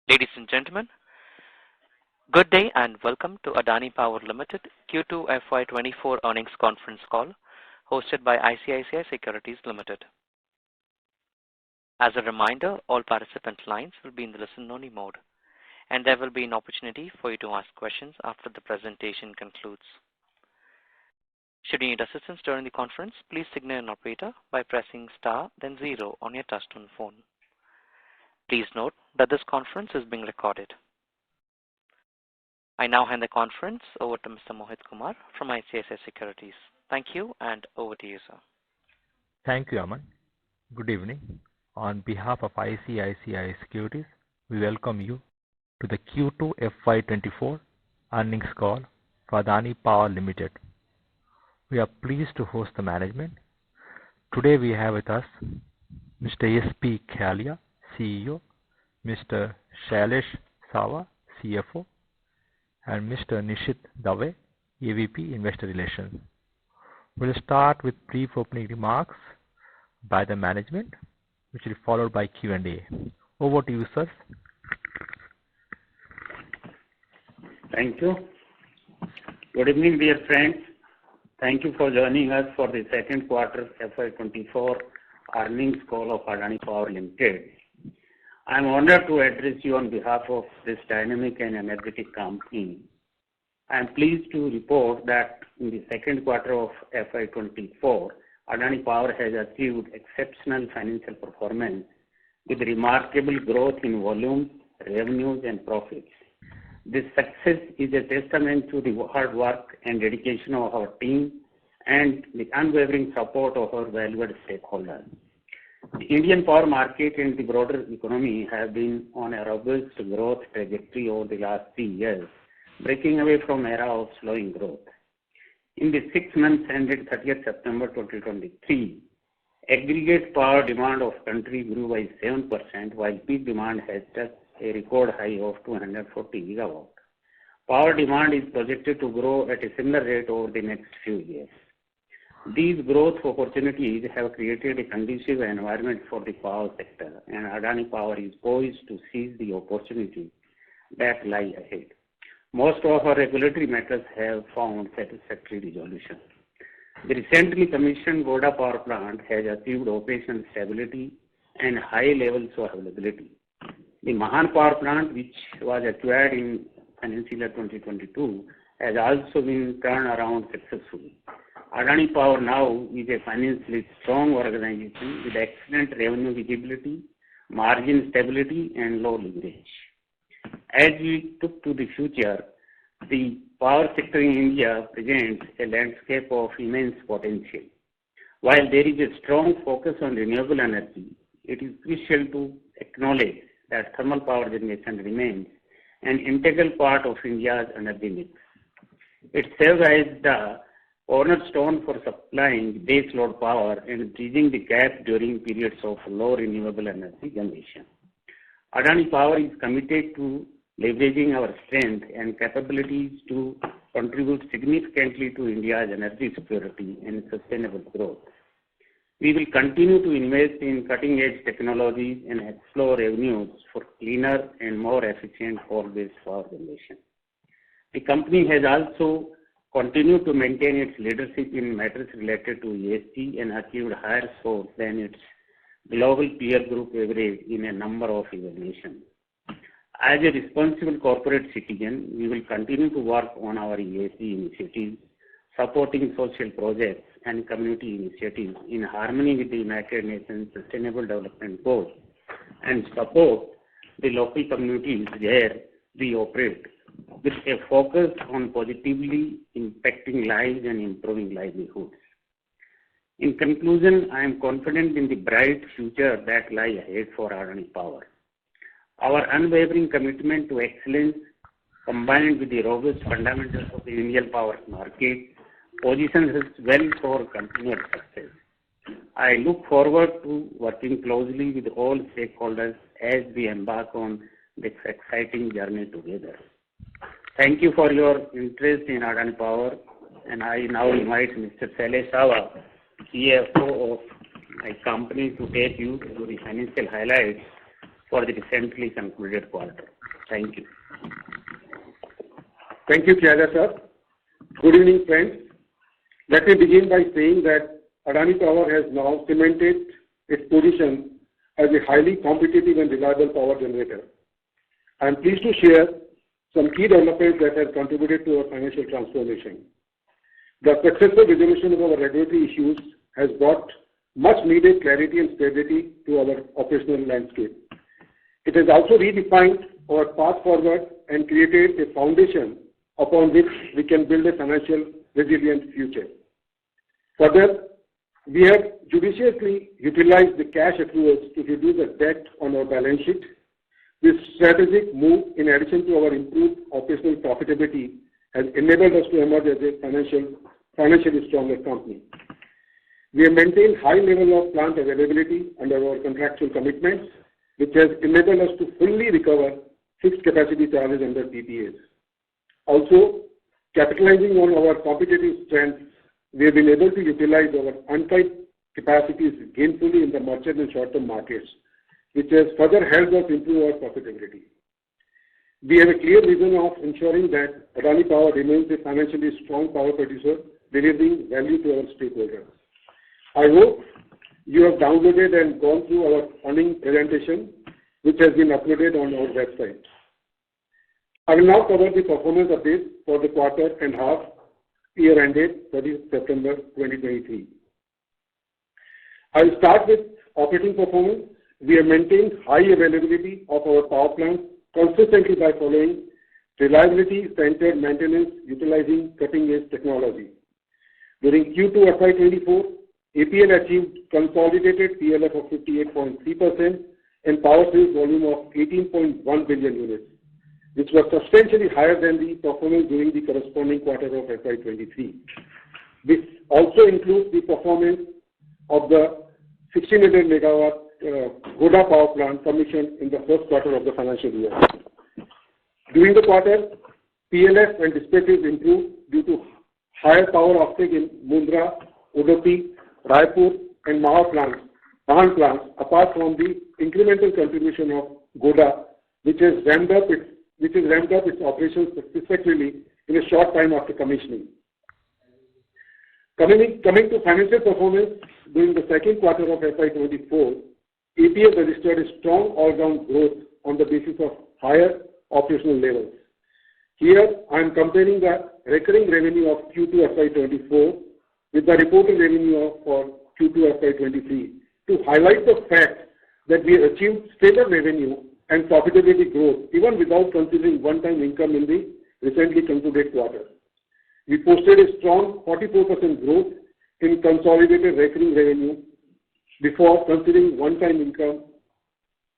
Ladies and gentlemen, good day and welcome to Adani Power Limited Q2 FY24 earnings conference call hosted by ICICI Securities Limited. As a reminder, all participant lines will be in the listen-only mode, and there will be an opportunity for you to ask questions after the presentation concludes. Should you need assistance during the conference, please signal an operator by pressing star then 0 on your touchtone phone. Please note that this conference is being recorded. I now hand the conference over to Mr. Mohit Kumar from ICICI Securities. Thank you, and over to you, sir. Thank you, Aman. Good evening. On behalf of ICICI Securities, we welcome you to the Q2 FY24 earnings call for Adani Power Limited. We are pleased to host the management. Today we have with us Mr. S.P. Khalia, CEO, Mr. Shailesh Sawa, CFO, and Mr. Nishit Dave, AVP Investor Relations. We'll start with brief opening remarks by the management, which will be followed by Q&A. Over to you, sir. Thank you. Good evening, dear friends. Thank you for joining us for the second quarter FY24 earnings call of Adani Power Limited. I am honored to address you on behalf of this dynamic and energetic company. I am pleased to report that in the second quarter of FY24, Adani Power has achieved exceptional financial performance with remarkable growth in volumes, revenues, and profits. This success is a testament to the hard work and dedication of our team and the unwavering support of our valued stakeholders. The Indian power market and the broader economy have been on a robust growth trajectory over the last 3 years, breaking away from an era of slowing growth. In the 6 months ended 30th September 2023, aggregate power demand of country grew by 7%, while peak demand has touched a record high of 240 gigawatt. Power demand is projected to grow at a similar rate over the next few years. These growth opportunities have created a conducive environment for the power sector, and Adani Power is poised to seize the opportunities that lie ahead. Most of our regulatory matters have found satisfactory resolution. The recently commissioned Goda Power Plant has achieved operational stability and high levels of availability. The Mahan Power Plant, which was acquired in financial year 2022, has also been turned around successfully. Adani Power now is a financially strong organization with excellent revenue visibility, margin stability, and low leverage. As we look to the future, the power sector in India presents a landscape of immense potential. While there is a strong focus on renewable energy, it is crucial to acknowledge that thermal power generation remains an integral part of India's energy mix. It serves as the cornerstone for supplying base load power and bridging the gap during periods of low renewable energy generation. Adani Power is committed to leveraging our strength and capabilities to contribute significantly to India's energy security and sustainable growth. We will continue to invest in cutting-edge technologies and explore avenues for cleaner and more efficient coal-based power generation. The company has also continued to maintain its leadership in matters related to ESG and achieved higher scores than its global peer group average in a number of evaluations. As a responsible corporate citizen, we will continue to work on our ESG initiatives, supporting social projects and community initiatives in harmony with the United Nations Sustainable Development Goals and support the local communities where we operate, with a focus on positively impacting lives and improving livelihoods. In conclusion, I am confident in the bright future that lies ahead for Adani Power. Our unwavering commitment to excellence, combined with the robust fundamentals of the Indian power market, positions us well for continued success. I look forward to working closely with all stakeholders as we embark on this exciting journey together. Thank you for your interest in Adani Power, and I now invite Mr. Shailesh Sawa, CFO of my company, to take you through the financial highlights for the recently concluded quarter. Thank you. Thank you, Chairman, sir. Good evening, friends. Let me begin by saying that Adani Power has now cemented its position as a highly competitive and reliable power generator. I am pleased to share some key developments that have contributed to our financial transformation. The successful resolution of our regulatory issues has brought much needed clarity and stability to our operational landscape. It has also redefined our path forward and created a foundation upon which we can build a financial resilient future. Further, we have judiciously utilized the cash accruals to reduce the debt on our balance sheet. This strategic move, in addition to our improved operational profitability, has enabled us to emerge as a financially stronger company. We have maintained high level of plant availability under our contractual commitments, which has enabled us to fully recover fixed capacity charges under PPAs. Also, capitalizing on our competitive strengths, we have been able to utilize our untied capacities gainfully in the merchant and short-term markets, which has further helped us improve our profitability. We have a clear vision of ensuring that Adani Power remains a financially strong power producer, delivering value to our stakeholders. I hope you have downloaded and gone through our earnings presentation, which has been uploaded on our website. I will now cover the performance updates for the quarter and half year ended 30 September 2023. I will start with operating performance. We have maintained high availability of our power plants consistently by following reliability-centered maintenance utilizing cutting-edge technology. During Q2 FY24, APL achieved consolidated PLF of 58.3% and power sales volume of 18.1 billion units, which was substantially higher than the performance during the corresponding quarter of FY23. This also includes the performance of the 1600 megawatt Goda power plant commissioned in the first quarter of the financial year. During the quarter, PLF and dispatches improved due to higher power offtake in Mundra, Udupi, Raipur, and Maha plants, apart from the incremental contribution of Goda, which has ramped up its operations successfully in a short time after commissioning. Coming to financial performance, during the second quarter of FY24, APL registered a strong all-round growth on the basis of higher operational levels. Here, I am comparing the recurring revenue of Q2 FY24 with the reported revenue for Q2 FY23 to highlight the fact that we have achieved stable revenue and profitability growth even without considering one-time income in the recently concluded quarter. We posted a strong 44% growth in consolidated recurring revenue before considering one-time income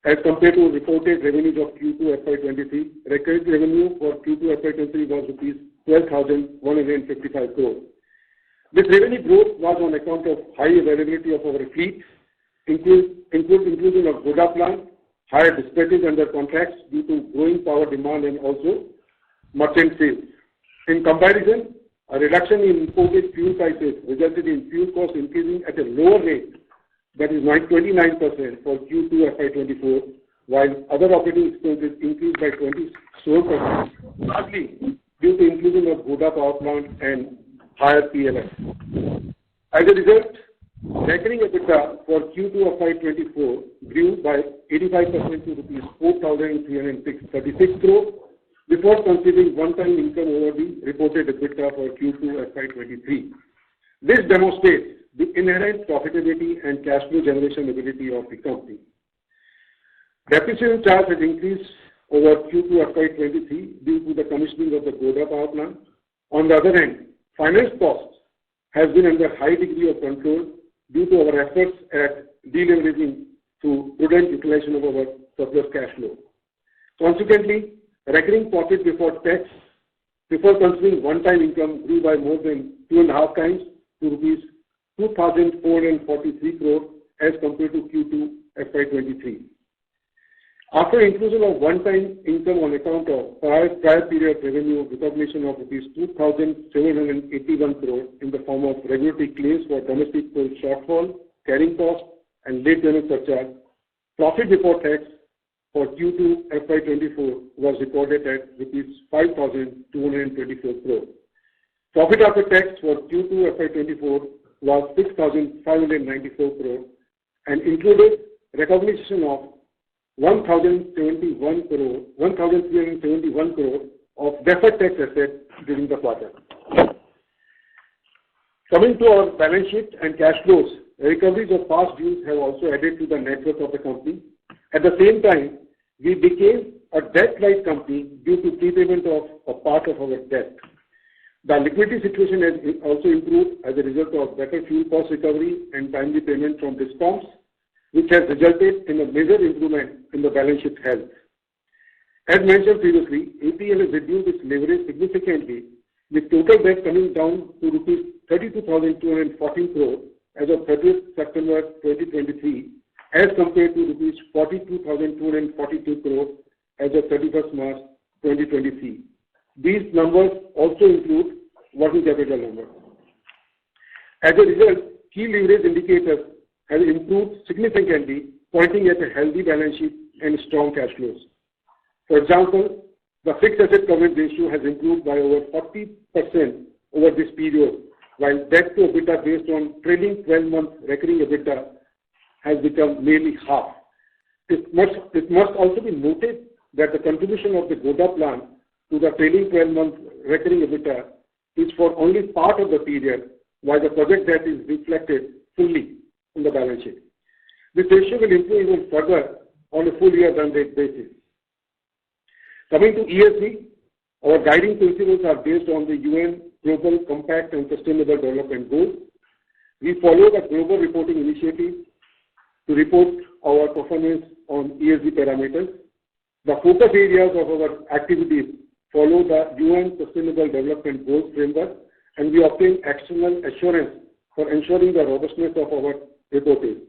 as compared to reported revenues of Q2 FY23. Recurring revenue for Q2 FY23 was rupees 12,155 crores. This revenue growth was on account of high availability of our fleet, inclusion of Goda plant, higher dispatches under contracts due to growing power demand and also merchant sales. In comparison, a reduction in imported fuel prices resulted in fuel costs increasing at a lower rate, that is 29% for Q2 FY24, while other operating expenses increased by 27%, largely due to inclusion of Goda power plant and higher PLF. As a result, recurring EBITDA for Q2 FY24 grew by 85% to rupees 4,336 crores before considering one-time income over the reported EBITDA for Q2 FY23. This demonstrates the inherent profitability and cash flow generation ability of the company. Depreciation charge has increased over Q2 FY23 due to the commissioning of the Goda power plant. On the other hand, finance costs has been under high degree of control due to our efforts at deleveraging through prudent utilization of our surplus cash flow. Consequently, recurring profit before tax, before considering one-time income, grew by more than 2.5 times to rupees 2,443 crores as compared to Q2 FY23. After inclusion of one-time income on account of prior period revenue recognition of rupees 2,781 crores in the form of regulatory claims for domestic coal shortfall, carrying cost, and late payment surcharge, profit before tax for Q2 FY24 was recorded at rupees 5,224 crore. Profit after tax for Q2 FY24 was 6,594 crore and included recognition of 1,371 crore of deferred tax assets during the quarter. Coming to our balance sheet and cash flows, recoveries of past dues have also added to the net worth of the company. At the same time, we became a debt-light company due to prepayment of a part of our debt. The liquidity situation has also improved as a result of better fuel cost recovery and timely payment from discoms, which has resulted in a major improvement in the balance sheet health. As mentioned previously, APL has reduced its leverage significantly, with total debt coming down to rupees 32,214 crore as of 30th September 2023, as compared to rupees 42,242 crore as of 31st March 2023. These numbers also include working capital numbers. As a result, key leverage indicators have improved significantly, pointing at a healthy balance sheet and strong cash flows. For example, the fixed asset coverage ratio has improved by over 40% over this period, while debt to EBITDA based on trailing 12-month recurring EBITDA has become nearly half. It must also be noted that the contribution of the Godda plant to the trailing 12-month recurring EBITDA is for only part of the period, while the project debt is reflected fully in the balance sheet. This ratio will improve even further on a full year run rate basis. Coming to ESG, our guiding principles are based on the UN Global Compact and Sustainable Development Goals. We follow the Global Reporting Initiative to report our performance on ESG parameters. The focus areas of our activities follow the UN Sustainable Development Goals framework, and we obtain external assurance for ensuring the robustness of our reporting.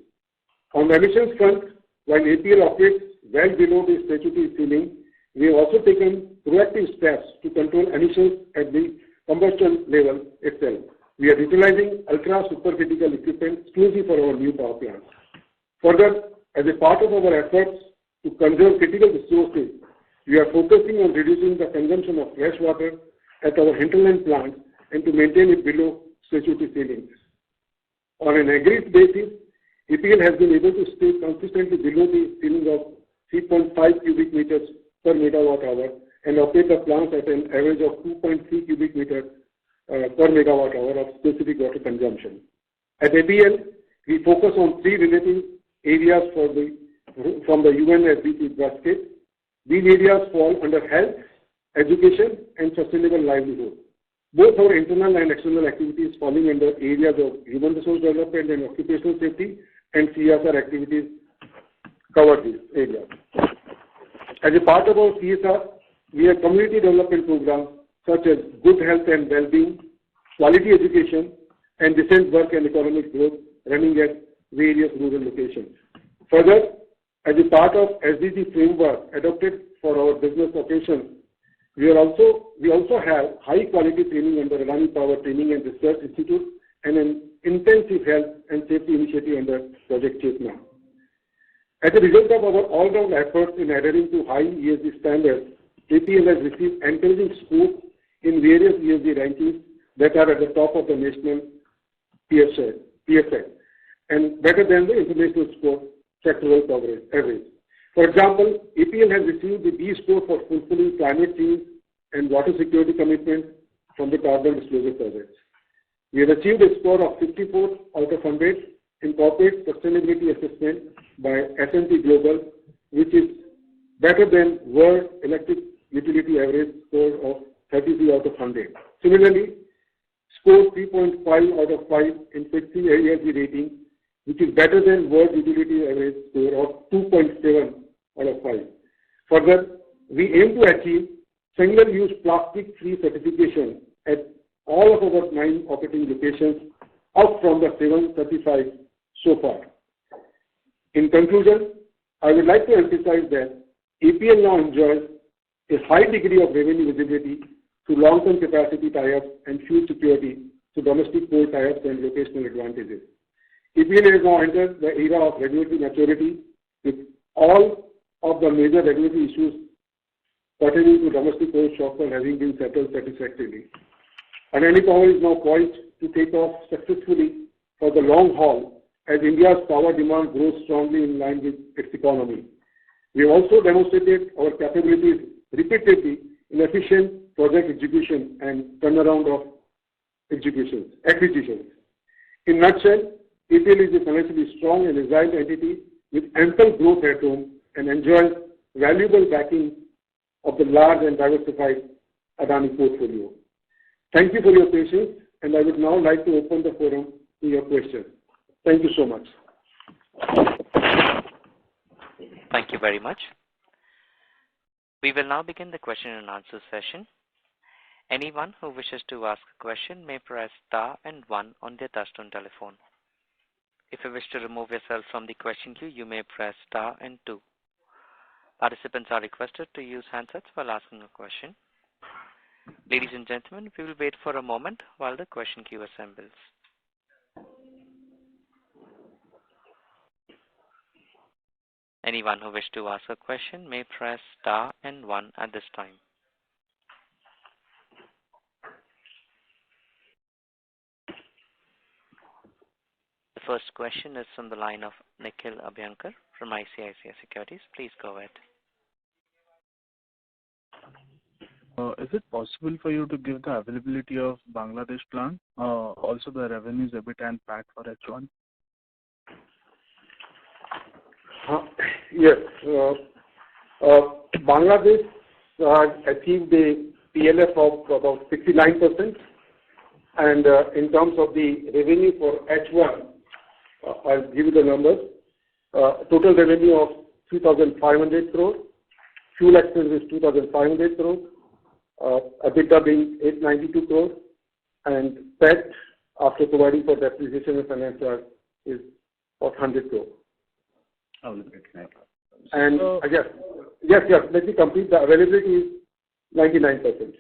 On the emissions front, while APL operates well below the statutory ceiling, we have also taken proactive steps to control emissions at the combustion level itself. We are utilizing ultra-supercritical equipment exclusively for our new power plants. Further, as a part of our efforts to conserve critical resources, we are focusing on reducing the consumption of fresh water at our hinterland plants and to maintain it below statutory ceilings. On an aggregate basis, APL has been able to stay consistently below the ceiling of 3.5 cubic meters per megawatt hour and operate the plants at an average of 2.3 cubic meters per megawatt hour of specific water consumption. At APL, we focus on three related areas from the UN SDG basket. These areas fall under health, education, and sustainable livelihood. Both our internal and external activities falling under areas of human resource development and occupational safety and CSR activities cover these areas. As a part of our CSR, we have community development programs such as good health and well-being, quality education, and decent work and economic growth running at various rural locations. Further, as a part of SDG framework adopted for our business operations, we also have high-quality training under Adani Power Training and Research Institute and an intensive health and safety initiative under Project Chetna. As a result of our all-round efforts in adhering to high ESG standards, APL has received encouraging scores in various ESG rankings that are at the top of the national PSA and better than the international score sectoral average. For example, APL has received the B score for fulfilling climate change and water security commitments from the Carbon Disclosure Project. We have achieved a score of 54 out of 100 in corporate sustainability assessment by S&P Global, which is better than World Electric Utility average score of 33 out of 100. Similarly, score 3.5 out of 5 in FTSE ESG rating, which is better than World Utility average score of 2.7 out of 5. Further, we aim to achieve single-use plastic-free certification at all of our 9 operating locations, up from the 7 certified so far. In conclusion, I would like to emphasize that APL now enjoys a high degree of revenue visibility through long-term capacity tie-ups and fuel security through domestic coal tie-ups and locational advantages. APL has now entered the era of regulatory maturity with all of the major regulatory issues pertaining to domestic coal shortfall having been settled satisfactorily. Adani Power is now poised to take off successfully for the long haul as India's power demand grows strongly in line with its economy. We have also demonstrated our capabilities repeatedly in efficient project execution and turnaround of acquisitions. In a nutshell, EPL is a financially strong and resilient entity with ample growth headroom and enjoys valuable backing of the large and diversified Adani portfolio. Thank you for your patience, and I would now like to open the forum to your questions. Thank you so much. Thank you very much. We will now begin the question and answer session. Anyone who wishes to ask a question may press star and 1 on their touchtone telephone. If you wish to remove yourself from the question queue, you may press star and 2. Participants are requested to use handsets while asking a question. Ladies and gentlemen, we will wait for a moment while the question queue assembles. Anyone who wishes to ask a question may press star and 1 at this time. The first question is from the line of Nikhil Abhyankar from ICICI Securities. Please go ahead. Is it possible for you to give the availability of Bangladesh plant, also the revenues, EBIT and PAT for H1? Yes. Bangladesh achieved a PLF of about 69%, and in terms of the revenue for H1, I'll give you the numbers. Total revenue of 3,500 crores, fuel expenses 2,500 crores, EBITDA being 892 crores, and PAT after providing for depreciation and finance charge is of 100 crores. And yes, let me complete. The availability is 99%.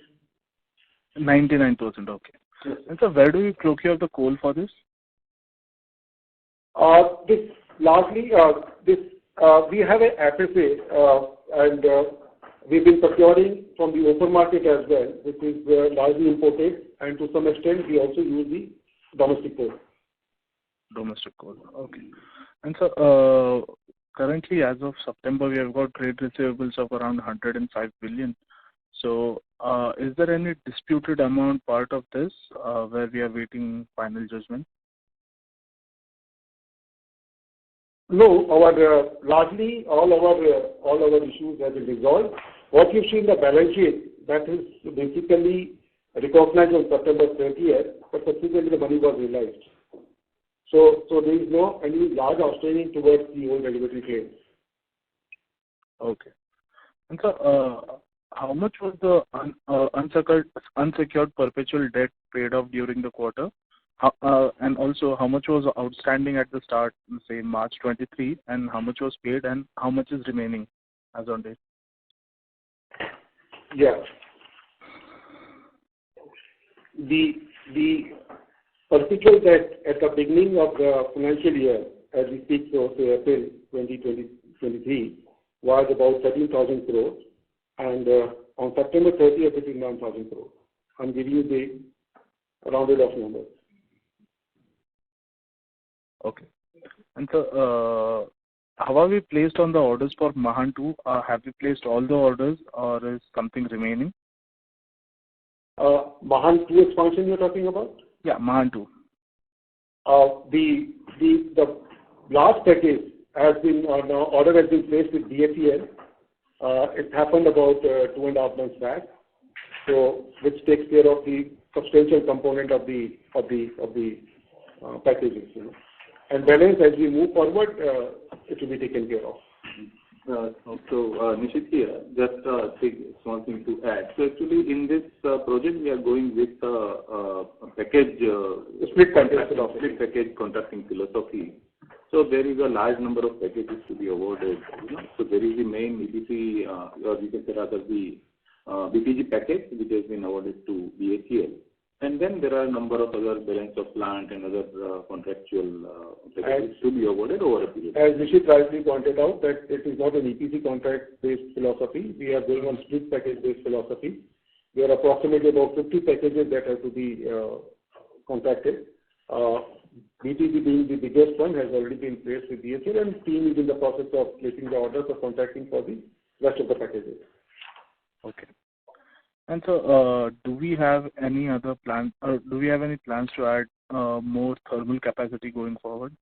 99%, okay. Yes. And so where do you procure the coal for this? This largely, we have a FSA, and we've been procuring from the open market as well, which is largely imported, and to some extent we also use the domestic coal. Domestic coal, okay. And so currently, as of September, we have got trade receivables of around 105 billion. So is there any disputed amount part of this where we are waiting final judgment? No, largely all our issues have been resolved. What you see in the balance sheet, that is basically recognized on September 30th, but subsequently the money was realized. So there is no any large outstanding towards the old regulatory claims. Okay. And so how much was the unsecured perpetual debt paid off during the quarter? And also, how much was outstanding at the start, say March 23, and how much was paid, and how much is remaining as on date? Yeah. The perpetual debt at the beginning of the financial year, as we speak, so say April 2023, was about 13,000 crores, and on September 30th, it is 9,000 crores. I'm giving you the rounded off numbers. Okay. And so, how are we placed on the orders for Mahan 2? Have we placed all the orders, or is something remaining? Mahan 2 expansion you're talking about? Yeah, Mahan 2. The last package has been, now order has been placed with BHEL. It happened about 2.5 months back, so which takes care of the substantial component of the packages, you know. And balance as we move forward, it will be taken care of. Nishit here, just a small thing to add. So actually in this project we are going with a package, split package contracting philosophy. So there is a large number of packages to be awarded. You know? So there is the main EPC, or you can say rather the BPG package which has been awarded to BHEL. And then there are a number of other balance of plant and other contractual packages to be awarded over a period. As Nishit rightly pointed out, that it is not an EPC contract-based philosophy. We are going on split package-based philosophy. There are approximately about 50 packages that have to be contracted. BTG being the biggest one has already been placed with DHL, and team is in the process of placing the orders of contracting for the rest of the packages. Okay. And so, do we have any other plans, or do we have any plans to add more thermal capacity going forward?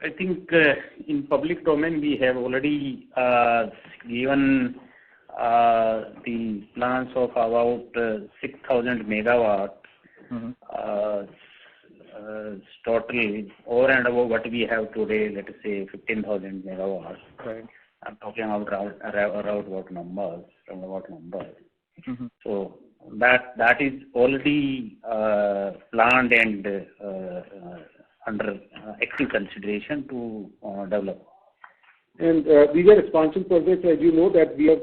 I think in public domain we have already given the plans of about 6,000 megawatts total over and above what we have today, let us say 15,000 megawatts. Right. I'm talking about roundabout numbers. So that is already planned and under active consideration to develop. And these are expansion projects, as you know, that we have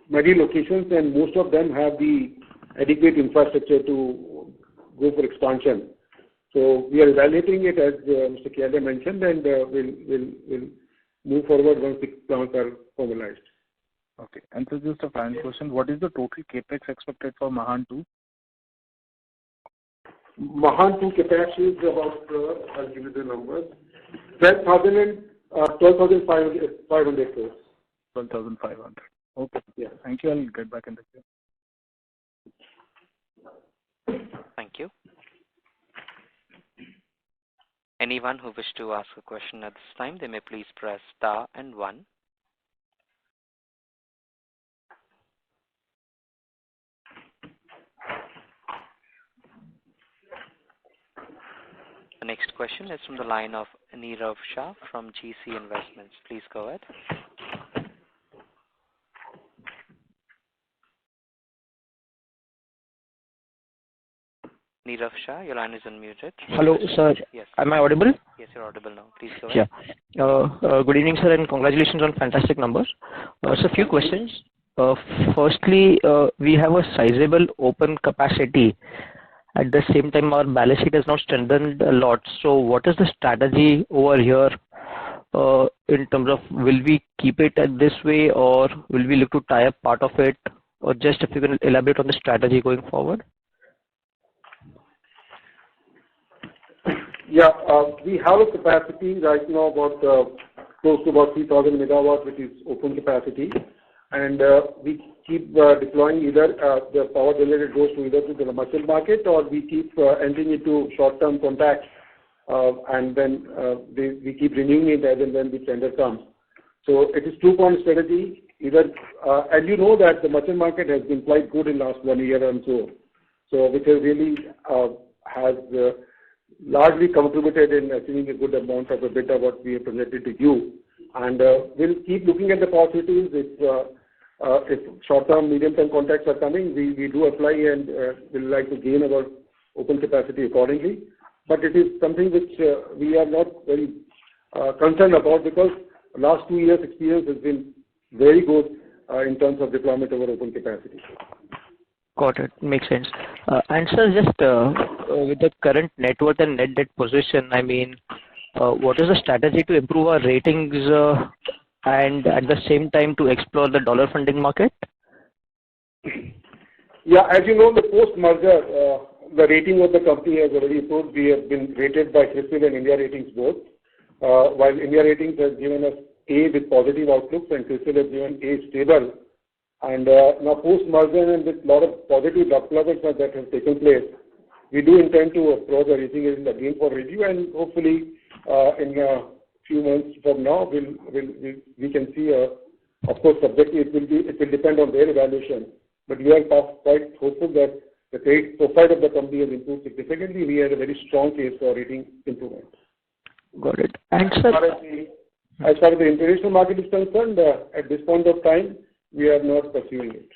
many locations, and most of them have the adequate infrastructure to go for expansion. So we are evaluating it, as Mr. Kiade mentioned, and we'll move forward once the plans are formalized. Okay. And so just a final question, what is the total capex expected for Mahan 2? Mahan 2 capacity is about, I'll give you the numbers, 12,500 crores. 12,500. Okay. Yeah. Thank you. I'll get back in the queue. Thank you. Anyone who wishes to ask a question at this time, they may please press star and 1. The next question is from the line of Nirav Shah from GC Investments. Please go ahead. Nirav Shah, your line is unmuted. Hello, sir. Yes. Am I audible? Yes, you're audible now. Please go ahead. Yeah. Good evening, sir, and congratulations on fantastic numbers. So, a few questions. Firstly, we have a sizable open capacity. At the same time, our balance sheet has now strengthened a lot. So, what is the strategy over here in terms of will we keep it at this way, or will we look to tie up part of it, or just if you can elaborate on the strategy going forward? Yeah, we have a capacity right now about close to about 3,000 megawatts, which is open capacity, and we keep deploying either the power generated goes to either to the merchant market, or we keep entering into short-term contracts, and then we keep renewing it as and when the tender comes. So it is two-pronged strategy. Either, as you know, that the merchant market has been quite good in last 1 year and so which has really has largely contributed in achieving a good amount of EBITDA what we have presented to you. And we'll keep looking at the possibilities. If short-term, medium-term contracts are coming, we do apply, and we'll like to gain our open capacity accordingly. But it is something which we are not very concerned about, because last 2 years' experience has been very good in terms of deployment of our open capacity. Got it. Makes sense. And sir, just with the current net worth and net debt position, I mean, what is the strategy to improve our ratings and at the same time to explore the dollar funding market? Yeah, as you know, the post-merger, the rating of the company has already improved. We have been rated by CRISIL and India Ratings both. While India Ratings has given us A with positive outlooks, and CRISIL has given A stable. And now post-merger and with a lot of positive developments that have taken place, we do intend to approach the rating agency again for review, and hopefully in a few months from now we can see. Of course, subjectively it will depend on their evaluation. But we are quite hopeful that the credit profile of the company has improved significantly. We have a very strong case for rating improvement. Got it. And sir, as far as the international market is concerned, at this point of time, we are not pursuing it.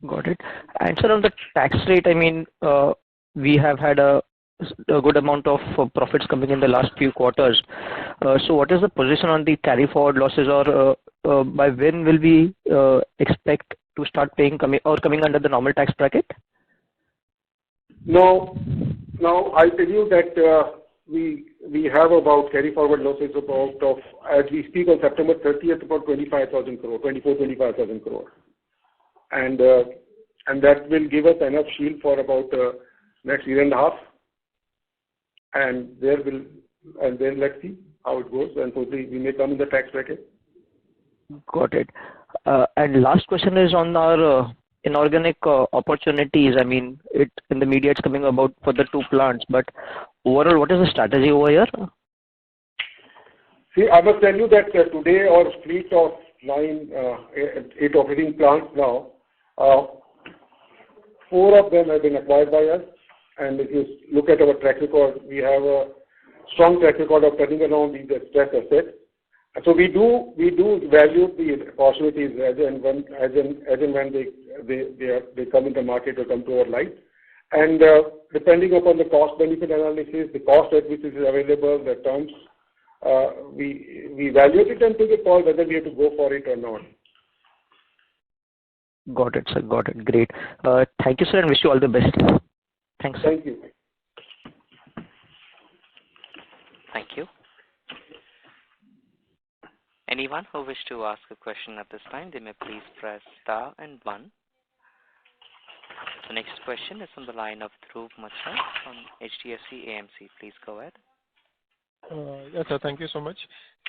Got it. And sir, on the tax rate, I mean, we have had a good amount of profits coming in the last few quarters. So what is the position on the carry forward losses, or by when will we expect to start paying coming under the normal tax bracket? No. Now, I tell you that we have about carry forward losses of as we speak on September 30th, about 25,000 crore, 25,000 crore. And that will give us enough shield for about next year and a half. And then let's see how it goes, and hopefully we may come in the tax bracket. Got it. And last question is on our inorganic opportunities. I mean, in the media it's coming about for the 2 plants, but overall, what is the strategy over here? See, I must tell you that today our fleet of 8 operating plants now, 4 of them have been acquired by us. And if you look at our track record, we have a strong track record of turning around these stressed assets. So we do value the opportunities as and when they come in the market or come to our light. And depending upon the cost benefit analysis, the cost at which it is available, the terms, we evaluate it and take a call whether we have to go for it or not. Got it, sir. Got it. Great. Thank you, sir, and wish you all the best. Thanks. Thank you. Thank you. Anyone who wishes to ask a question at this time, they may please press star and 1. The next question is on the line of Dhruv Machar from HDFC AMC. Please go ahead. Yes, sir. Thank you so much.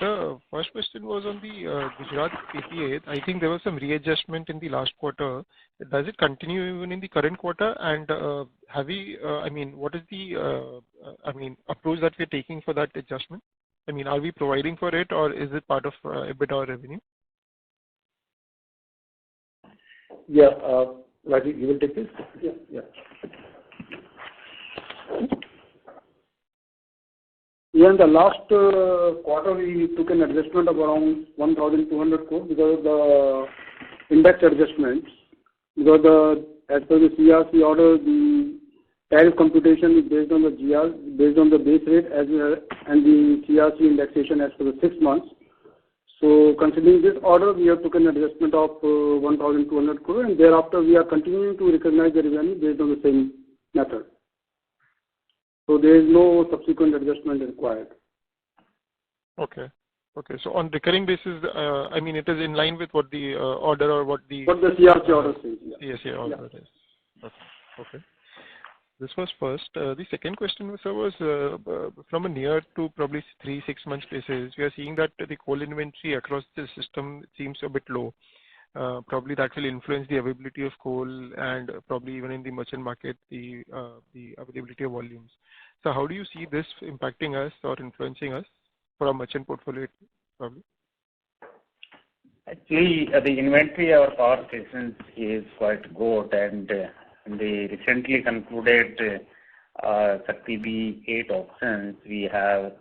The first question was on the Gujarat PPA. I think there was some readjustment in the last quarter. Does it continue even in the current quarter? And have we, what is the, approach that we're taking for that adjustment? I mean, are we providing for it, or is it part of EBITDA or revenue? Yeah, Rajiv, you will take this? Yeah. Yeah, in the last quarter, we took an adjustment of around 1,200 crore because of the index adjustments. Because as per the CRC order, the tariff computation is based on the GR, based on the base rate and the CRC indexation as per the 6 months. So considering this order, we have taken an adjustment of 1,200 crore, and thereafter we are continuing to recognize the revenue based on the same method. So there is no subsequent adjustment required. Okay. So on recurring basis, it is in line with what the order or what the CRC order says. Yes, order is. Okay. This was first. The second question, sir, was from a near to probably 3-6 months basis. We are seeing that the coal inventory across the system seems a bit low. Probably that will influence the availability of coal and probably even in the merchant market, the availability of volumes. So how do you see this impacting us or influencing us for our merchant portfolio probably? Actually, the inventory of our power stations is quite good, and the recently concluded Shakti B8 auctions, we have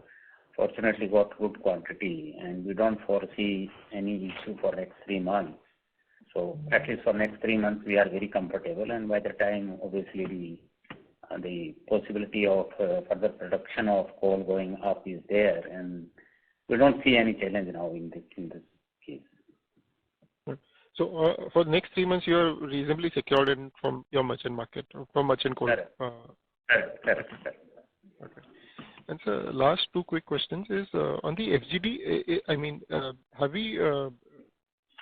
fortunately got good quantity, and we don't foresee any issue for next 3 months. So at least for next 3 months, we are very comfortable, and by the time, obviously, the possibility of further production of coal going up is there, and we don't see any challenge now in this case. So for the next 3 months, you are reasonably secured from your merchant market, from merchant coal. Correct. Okay. And so last 2 quick questions is on the FGD. Have we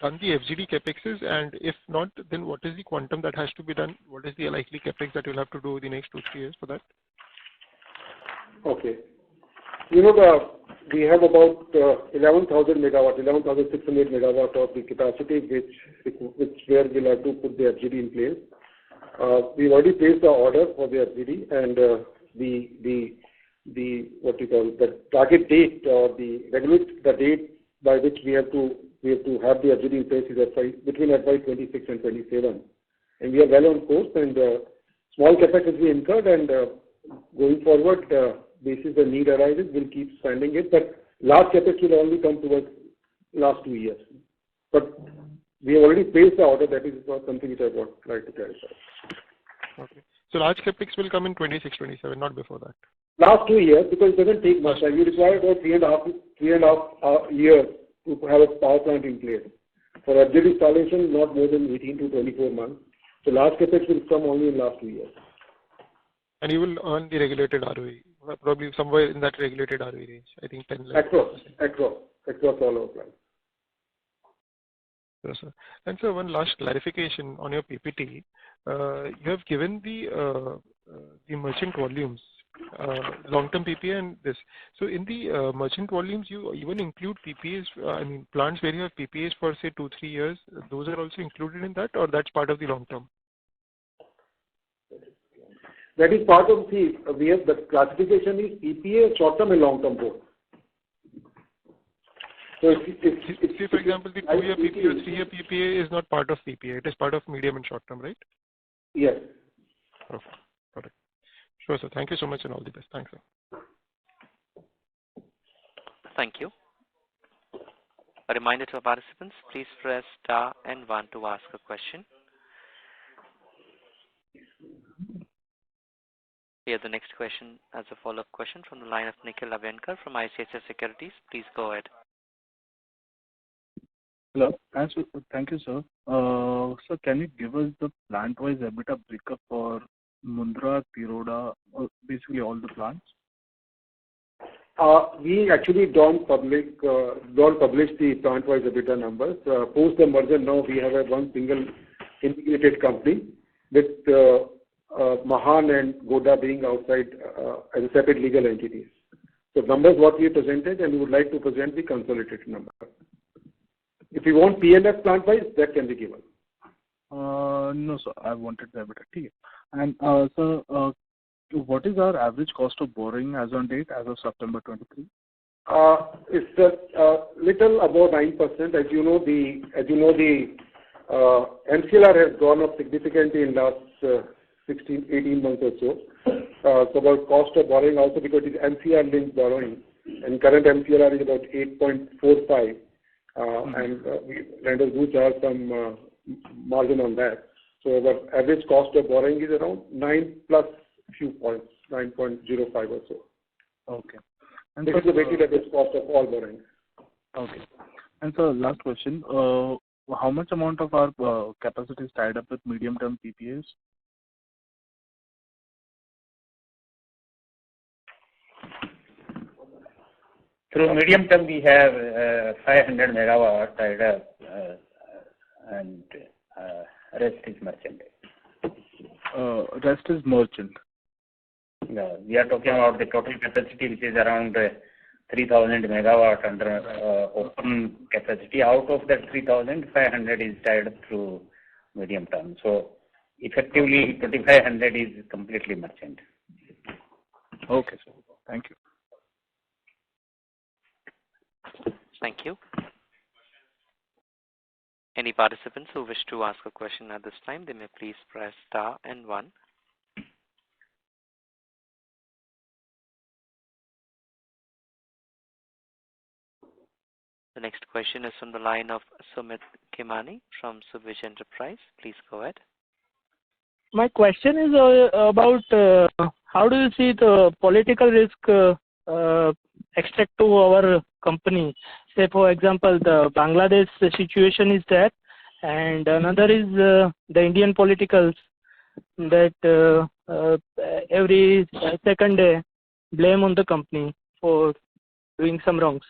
done the FGD capexes, and if not, then what is the quantum that has to be done? What is the likely capex that you'll have to do over the next 2-3 years for that? Okay. We have about 11,000 megawatts, 11,600 megawatts of the capacity where we'll have to put the FGD in place. We've already placed the order for the FGD, and the target date or the date by which we have to have the FGD in place is between FY26 and 27, and we are well on course. And small capex will be incurred, and going forward, basis the need arises, we'll keep spending it. But large capex will only come towards last 2 years. But we have already placed the order. That is something which I would like to clarify. Okay. So large capex will come in 26, 27, not before that. Last 2 years, because it doesn't take much time. You require about 3.5 years to have a power plant in place. For FGD installation, not more than 18 to 24 months. So large capex will come only in last 2 years. And you will earn the regulated ROE, probably somewhere in that regulated ROE range. I think 10 across all our plants. Yes, sir. And so one last clarification on your PPT. You have given the merchant volumes, long-term PPA and this. So in the merchant volumes, you even include PPAs, I mean plants where you have PPAs for say 2-3 years. Those are also included in that, or that's part of the long-term? That is part of the classification is PPA, short-term and long-term both. So if for example, the 2-year PPA or 3-year PPA is not part of PPA, it is part of medium and short-term, right? Yes. Okay, got it. Sure, sir. Thank you so much and all the best. Thanks, sir. Thank you. A reminder to our participants, please press star and 1 to ask a question. We have the next question as a follow-up question from the line of Nikhil Abhyankar from ICICI Securities. Please go ahead. Hello. Thank you, sir. So can you give us the plant-wise EBITDA breakup for Mundra, Tiroda, basically all the plants? We actually don't publish the plant-wise EBITDA numbers. Post the merger, now we have one single integrated company with Mahan and Goda being outside as a separate legal entities. So numbers what we presented, and we would like to present the consolidated number. If you want PLF plant-wise, that can be given. No, sir. I wanted the EBITDA. And sir, what is our average cost of borrowing as on date, as of September 23? It's a little above 9%. As you know, the MCLR has gone up significantly in last 18 months or so. So about cost of borrowing also because it's MCLR linked borrowing, and current MCLR is about 8.45, and lenders do charge some margin on that. So our average cost of borrowing is around 9 plus few points, 9.05 or so. Okay. And this is the weighted average cost of all borrowing. Okay. And so last question, how much amount of our capacity is tied up with medium-term PPAs? Through medium term, we have 500 megawatt tied up, and rest is merchant. Rest is merchant. Yeah, we are talking about the total capacity, which is around 3,000 megawatt under open capacity. Out of that 3,500 is tied up through medium term. So effectively, 2,500 is completely merchant. Okay, sir. Thank you. Thank you. Any participants who wish to ask a question at this time, they may please press star and 1. The next question is from the line of Sumit Kimani from Subhij Enterprise. Please go ahead. My question is about how do you see the political risk extract to our company? Say, for example, the Bangladesh situation is there, and another is the Indian politicals that every second day blame on the company for doing some wrongs.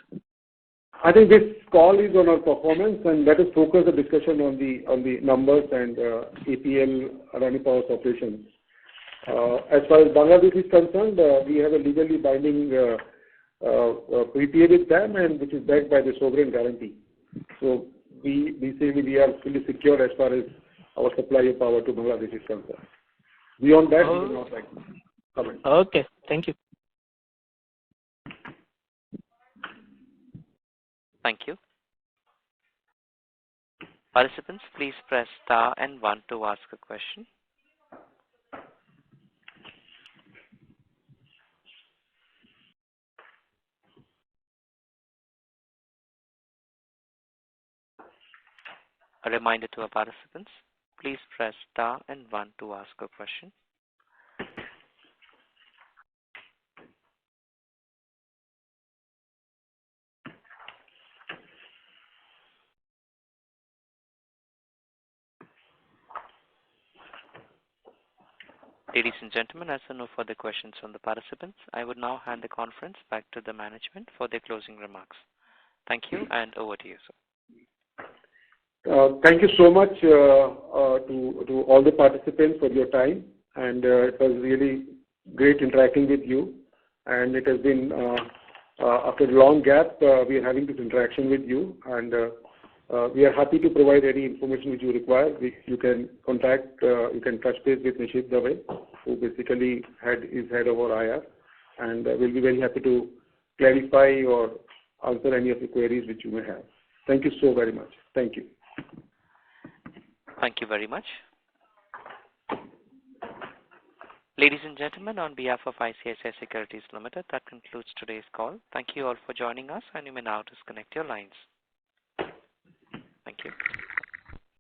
I think this call is on our performance, and let us focus the discussion on the numbers and APL Adani Power's operations. As far as Bangladesh is concerned, we have a legally binding PPA with them, and which is backed by the sovereign guarantee. So we say we are fully secure as far as our supply of power to Bangladesh is concerned. Beyond that, we will not like to comment. Okay, thank you. Thank you. Participants, please press star and 1 to ask a question. A reminder to our participants, please press star and 1 to ask a question. Ladies and gentlemen, as there are no further questions from the participants, I would now hand the conference back to the management for their closing remarks. Thank you, and over to you, sir. Thank you so much to all the participants for your time, and it was really great interacting with you. And it has been, after a long gap, we are having this interaction with you, and we are happy to provide any information which you require. You can contact, you can touch base with Nishit Dave, who basically is head of our IR, and we'll be very happy to clarify or answer any of the queries which you may have. Thank you so very much. Thank you. Thank you very much. Ladies and gentlemen, on behalf of ICICI Securities Limited, that concludes today's call. Thank you all for joining us, and you may now disconnect your lines.